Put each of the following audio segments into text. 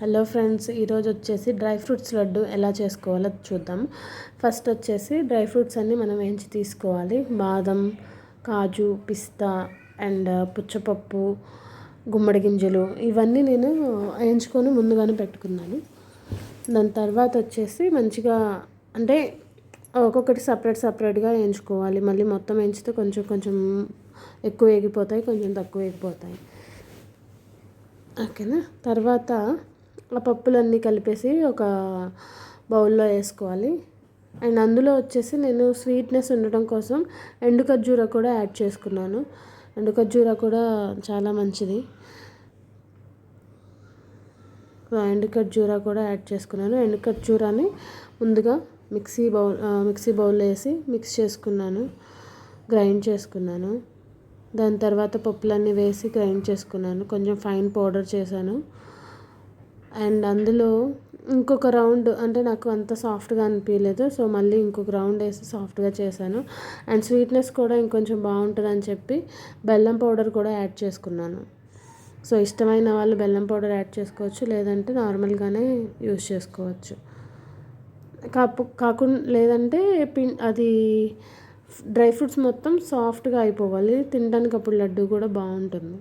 Hello friends, ఈరోజు వచ్చేసి dry fruits laddu ఎలా చేసుకోవాలో చూద్దాం. ఫస్ట్ వచ్చేసి డ్రై ఫ్రూట్స్ అన్నీ మనం వేయించి తీసుకోవాలి. బాదం, కాజు, పిస్తా అండ్ పుచ్చపప్పు, గుమ్మడి గింజలు ఇవన్నీ నేను వేయించుకొని ముందుగానే పెట్టుకున్నాను. దాని తర్వాత వచ్చేసి మంచిగా అంటే ఒక్కొక్కటి సపరేట్గా వేయించుకోవాలి. మళ్ళీ మొత్తం వేయించితే కొంచెం కొంచెం ఎక్కువ వేగిపోతాయి, కొంచెం తక్కువ వేగిపోతాయి. ఓకేనా. తర్వాత ఆ పప్పులన్నీ కలిపేసి ఒక బౌల్లో వేసుకోవాలి. అండ్ అందులో వచ్చేసి నేను స్వీట్నెస్ ఉండడం కోసం ఎండు ఖర్జూర కూడా యాడ్ చేసుకున్నాను. ఎండు ఖర్జూర కూడా చాలా మంచిది. ఎండు ఖర్జూర కూడా యాడ్ చేసుకున్నాను. ఎండు ఖర్జూరాన్ని ముందుగా మిక్సీ బౌల్లో వేసి మిక్స్ చేసుకున్నాను, గ్రైండ్ చేసుకున్నాను. దాని తర్వాత పప్పులన్నీ వేసి గ్రైండ్ చేసుకున్నాను, కొంచెం ఫైన్ పౌడర్ చేశాను. అండ్ అందులో ఇంకొక రౌండ్ అంటే నాకు అంత సాఫ్ట్గా అనిపించలేదు, సో మళ్ళీ ఇంకొక రౌండ్ వేసి సాఫ్ట్గా చేశాను. అండ్ స్వీట్నెస్ కూడా ఇంకొంచెం బాగుంటుందని చెప్పి బెల్లం పౌడర్ కూడా యాడ్ చేసుకున్నాను. సో ఇష్టమైన వాళ్ళు బెల్లం పౌడర్ యాడ్ చేసుకోవచ్చు, లేదంటే నార్మల్గానే యూస్ చేసుకోవచ్చు. లేదంటే అది డ్రై ఫ్రూట్స్ మొత్తం సాఫ్ట్గా అయిపోవాలి, తినడానికి అప్పుడు లడ్డు కూడా బాగుంటుంది.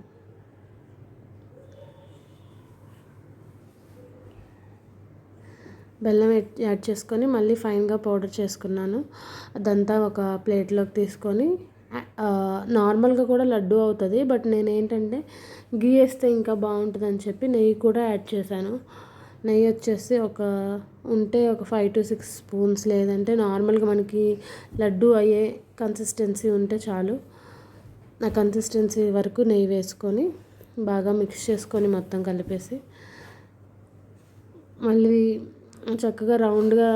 బెల్లం యాడ్ చేసుకొని మళ్ళీ ఫైన్గా పౌడర్ చేసుకున్నాను. అదంతా ఒక ప్లేట్లోకి తీసుకొని నార్మల్గా కూడా లడ్డు అవుతుంది, బట్ నేను ఏంటంటే గీ వేస్తే ఇంకా బాగుంటుందని చెప్పి నెయ్యి కూడా యాడ్ చేశాను. నెయ్యి వచ్చేసి ఒక 5 to 6 స్పూన్స్, లేదంటే నార్మల్గా మనకి లడ్డు అయ్యే కన్సిస్టెన్సీ ఉంటే చాలు. ఆ కన్సిస్టెన్సీ వరకు నెయ్యి వేసుకొని బాగా మిక్స్ చేసుకొని మొత్తం కలిపేసి మళ్ళీ చక్కగా రౌండ్గా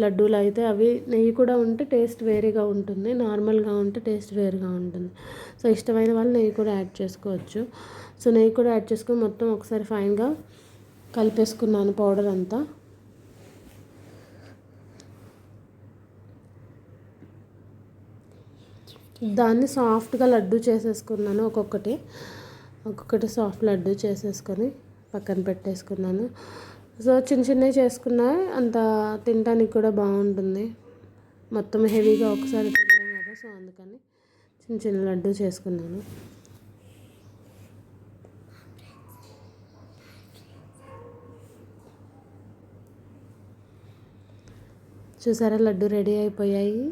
లడ్డూలు అయితే అవి నెయ్యి కూడా ఉంటే టేస్ట్ వేరేగా ఉంటుంది, నార్మల్గా ఉంటే టేస్ట్ వేరుగా ఉంటుంది. సో ఇష్టమైన వాళ్ళు నెయ్యి కూడా యాడ్ చేసుకోవచ్చు. సో నెయ్యి కూడా యాడ్ చేసుకొని మొత్తం ఒకసారి ఫైన్గా కలిపేసుకున్నాను పౌడర్ అంతా. దాన్ని సాఫ్ట్గా లడ్డు చేసేసుకున్నాను. ఒక్కొక్కటి సాఫ్ట్ లడ్డు చేసేసుకొని పక్కన పెట్టేసుకున్నాను. సో చిన్నవి చేసుకున్నా అంత తినడానికి కూడా బాగుంటుంది. మొత్తం హెవీగా ఒకసారి తినలేం కదా, సో అందుకని చిన్న లడ్డు చేసుకున్నాను. చూసారా, లడ్డు రెడీ అయిపోయాయి.